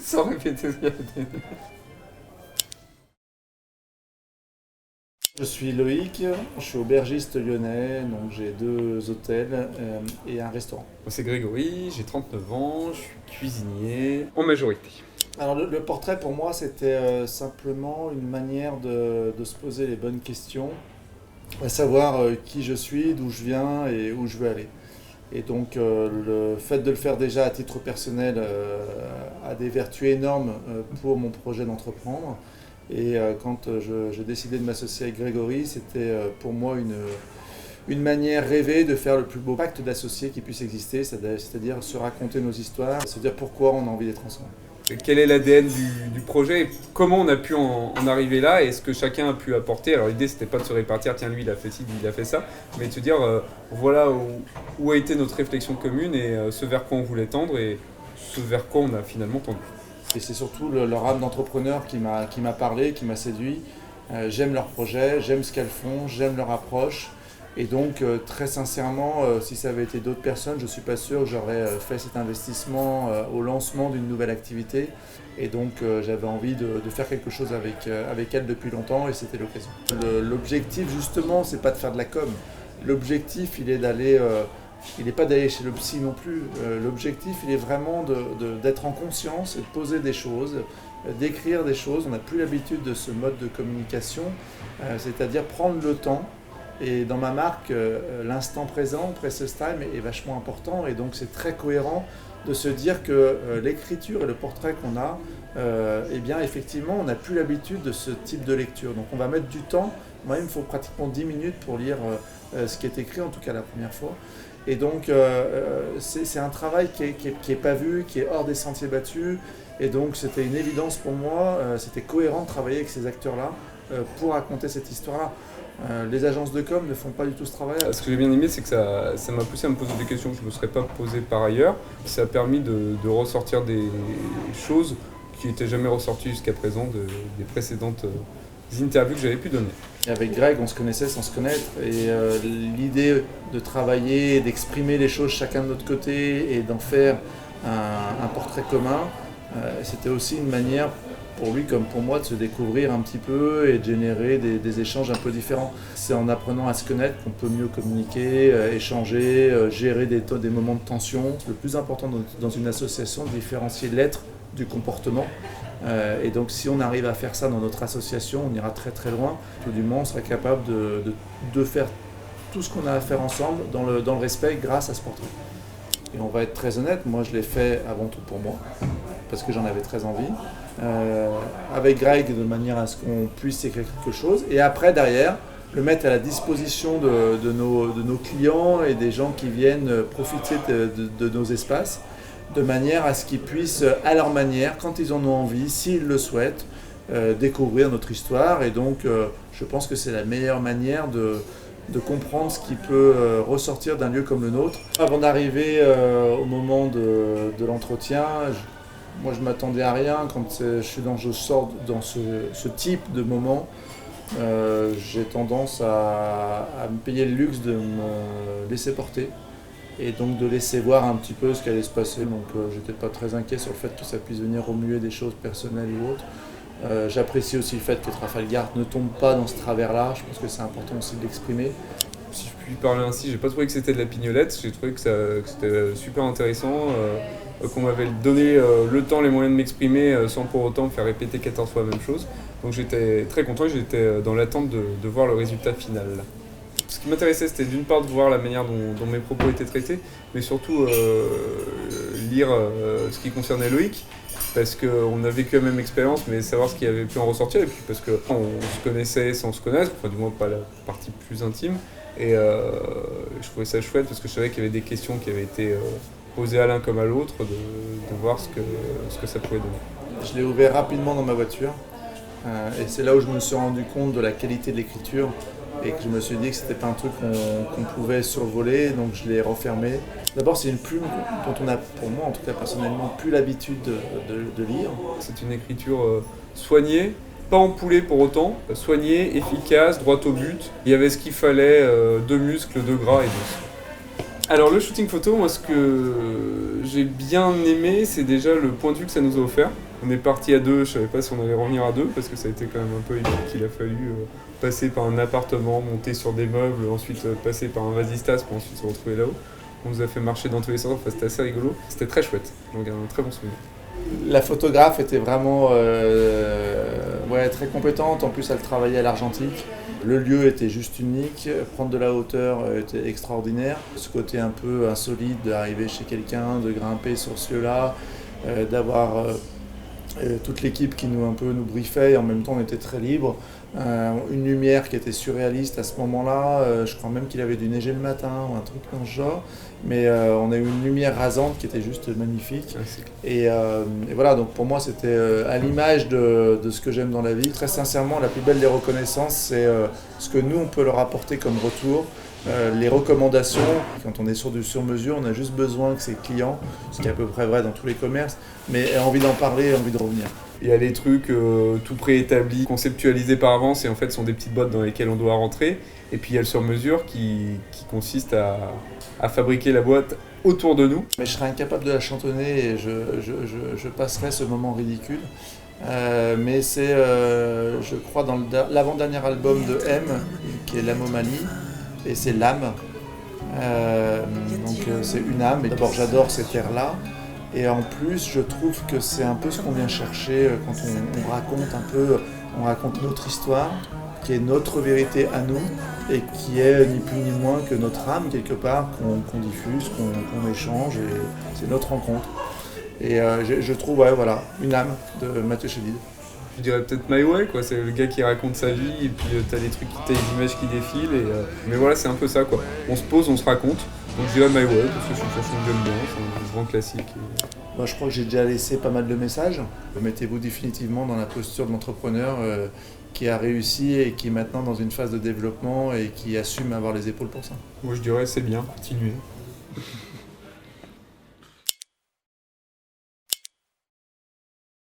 Sans répéter ce qu'il y avait. Je suis Loïc, je suis aubergiste lyonnais, donc j'ai 2 hôtels et un restaurant. Moi, c'est Grégory, j'ai 39 ans, je suis cuisinier en majorité. Alors le portrait pour moi c'était simplement une manière de se poser les bonnes questions, à savoir qui je suis, d'où je viens et où je veux aller. Et donc le fait de le faire déjà à titre personnel a des vertus énormes pour mon projet d'entreprendre. Et quand j'ai décidé de m'associer avec Grégory, c'était pour moi une manière rêvée de faire le plus beau pacte d'associés qui puisse exister, c'est-à-dire se raconter nos histoires, se dire pourquoi on a envie d'être ensemble. Quel est l'ADN du projet et comment on a pu en arriver là et ce que chacun a pu apporter. Alors l'idée c'était pas de se répartir, tiens lui il a fait ci, lui il a fait ça, mais de se dire voilà où a été notre réflexion commune et ce vers quoi on voulait tendre et ce vers quoi on a finalement tendu. Et c'est surtout leur âme d'entrepreneur qui m'a parlé, qui m'a séduit. J'aime leur projet, j'aime ce qu'elles font, j'aime leur approche. Et donc, très sincèrement, si ça avait été d'autres personnes, je ne suis pas sûr que j'aurais fait cet investissement au lancement d'une nouvelle activité. Et donc, j'avais envie de faire quelque chose avec elles depuis longtemps et c'était l'occasion. L'objectif, justement, c'est pas de faire de la com. L'objectif, il est d'aller... il n'est pas d'aller chez le psy non plus. L'objectif, il est vraiment d'être en conscience et de poser des choses, d'écrire des choses. On n'a plus l'habitude de ce mode de communication, c'est-à-dire prendre le temps. Et dans ma marque, l'instant présent, Precious Time, est vachement important. Et donc, c'est très cohérent de se dire que l'écriture et le portrait qu'on a, eh bien, effectivement, on n'a plus l'habitude de ce type de lecture. Donc, on va mettre du temps. Moi, il me faut pratiquement 10 minutes pour lire ce qui est écrit, en tout cas la première fois. Et donc, c'est un travail qui est pas vu, qui est hors des sentiers battus. Et donc, c'était une évidence pour moi. C'était cohérent de travailler avec ces acteurs-là pour raconter cette histoire-là. Les agences de com ne font pas du tout ce travail. Ce que j'ai bien aimé, c'est que ça m'a poussé à me poser des questions que je ne me serais pas posées par ailleurs. Ça a permis de ressortir des choses qui n'étaient jamais ressorties jusqu'à présent des précédentes interviews que j'avais pu donner. Et avec Greg, on se connaissait sans se connaître. Et l'idée de travailler, d'exprimer les choses chacun de notre côté et d'en faire un portrait commun, c'était aussi une manière pour lui comme pour moi de se découvrir un petit peu et de générer des échanges un peu différents. C'est en apprenant à se connaître qu'on peut mieux communiquer, échanger, gérer des moments de tension. Le plus important dans une association, de différencier l'être du comportement. Et donc si on arrive à faire ça dans notre association, on ira très très loin. Tout du moins, on sera capable de faire tout ce qu'on a à faire ensemble dans le respect grâce à ce portrait. Et on va être très honnête, moi je l'ai fait avant tout pour moi, parce que j'en avais très envie. Avec Greg de manière à ce qu'on puisse écrire quelque chose et après derrière le mettre à la disposition de nos clients et des gens qui viennent profiter de nos espaces de manière à ce qu'ils puissent à leur manière, quand ils en ont envie, s'ils le souhaitent, découvrir notre histoire et donc je pense que c'est la meilleure manière de comprendre ce qui peut ressortir d'un lieu comme le nôtre. Avant d'arriver au moment de l'entretien, moi, je m'attendais à rien. Quand je sors dans ce type de moment, j'ai tendance à me payer le luxe de me laisser porter et donc de laisser voir un petit peu ce qui allait se passer. Donc, j'étais pas très inquiet sur le fait que ça puisse venir remuer des choses personnelles ou autres. J'apprécie aussi le fait que Trafalgar ne tombe pas dans ce travers-là. Je pense que c'est important aussi de l'exprimer. Si je puis parler ainsi, j'ai pas trouvé que c'était de la pignolette. J'ai trouvé que c'était super intéressant. Qu'on m'avait donné le temps, les moyens de m'exprimer sans pour autant me faire répéter 14 fois la même chose. Donc j'étais très content et j'étais dans l'attente de voir le résultat final. Ce qui m'intéressait, c'était d'une part de voir la manière dont mes propos étaient traités, mais surtout lire ce qui concernait Loïc, parce qu'on a vécu la même expérience, mais savoir ce qui avait pu en ressortir, et puis parce qu'on se connaissait sans se connaître, enfin du moins pas la partie plus intime, et je trouvais ça chouette parce que je savais qu'il y avait des questions qui avaient été posées à l'un comme à l'autre, de voir ce que ça pouvait donner. Je l'ai ouvert rapidement dans ma voiture, et c'est là où je me suis rendu compte de la qualité de l'écriture, et que je me suis dit que c'était pas un truc qu'on pouvait survoler, donc je l'ai refermé. D'abord, c'est une plume dont on a, pour moi en tout cas personnellement, plus l'habitude de lire. C'est une écriture soignée, pas empoulée pour autant, soignée, efficace, droite au but. Il y avait ce qu'il fallait, de muscles, de gras et d'os. Alors le shooting photo, moi ce que j'ai bien aimé, c'est déjà le point de vue que ça nous a offert. On est parti à deux, je savais pas si on allait revenir à deux parce que ça a été quand même un peu épique. Il a fallu passer par un appartement, monter sur des meubles, ensuite passer par un vasistas pour ensuite se retrouver là-haut. On nous a fait marcher dans tous les sens, enfin, c'était assez rigolo. C'était très chouette, j'en garde un très bon souvenir. La photographe était vraiment très compétente, en plus elle travaillait à l'argentique. Le lieu était juste unique, prendre de la hauteur était extraordinaire. Ce côté un peu insolite d'arriver chez quelqu'un, de grimper sur ce lieu-là, d'avoir toute l'équipe qui nous briefait et en même temps on était très libre. Une lumière qui était surréaliste à ce moment-là, je crois même qu'il avait dû neiger le matin ou un truc dans ce genre, mais on a eu une lumière rasante qui était juste magnifique. Et voilà, donc pour moi c'était à l'image de ce que j'aime dans la vie. Très sincèrement, la plus belle des reconnaissances, c'est ce que nous on peut leur apporter comme retour. Les recommandations, quand on est sur du sur-mesure, on a juste besoin que ses clients, ce qui est à peu près vrai dans tous les commerces, mais aient envie d'en parler et envie de revenir. Il y a des trucs tout préétablis, conceptualisés par avance et en fait sont des petites boîtes dans lesquelles on doit rentrer. Et puis il y a le sur-mesure qui consiste à fabriquer la boîte autour de nous. Mais je serais incapable de la chantonner et je passerai ce moment ridicule. Mais c'est, je crois, dans l'avant-dernier album de M, qui est l'Amomalie, et c'est l'âme. C'est une âme. Et d'abord, j'adore cette air-là. Et en plus, je trouve que c'est un peu ce qu'on vient chercher quand on raconte notre histoire, qui est notre vérité à nous, et qui est ni plus ni moins que notre âme, quelque part, qu'on diffuse, qu'on échange, et c'est notre rencontre. Et je trouve, une âme de Mathieu Chédid. Je dirais peut-être My Way, quoi. C'est le gars qui raconte sa vie et puis t'as des trucs, t'as des images qui défilent. Mais voilà, c'est un peu ça, quoi. On se pose, on se raconte. Donc je dirais My Way parce que c'est une chanson que j'aime bien, c'est un grand classique. Moi, je crois que j'ai déjà laissé pas mal de messages. Mettez-vous définitivement dans la posture de l'entrepreneur qui a réussi et qui est maintenant dans une phase de développement et qui assume avoir les épaules pour ça. Moi je dirais c'est bien, continuez.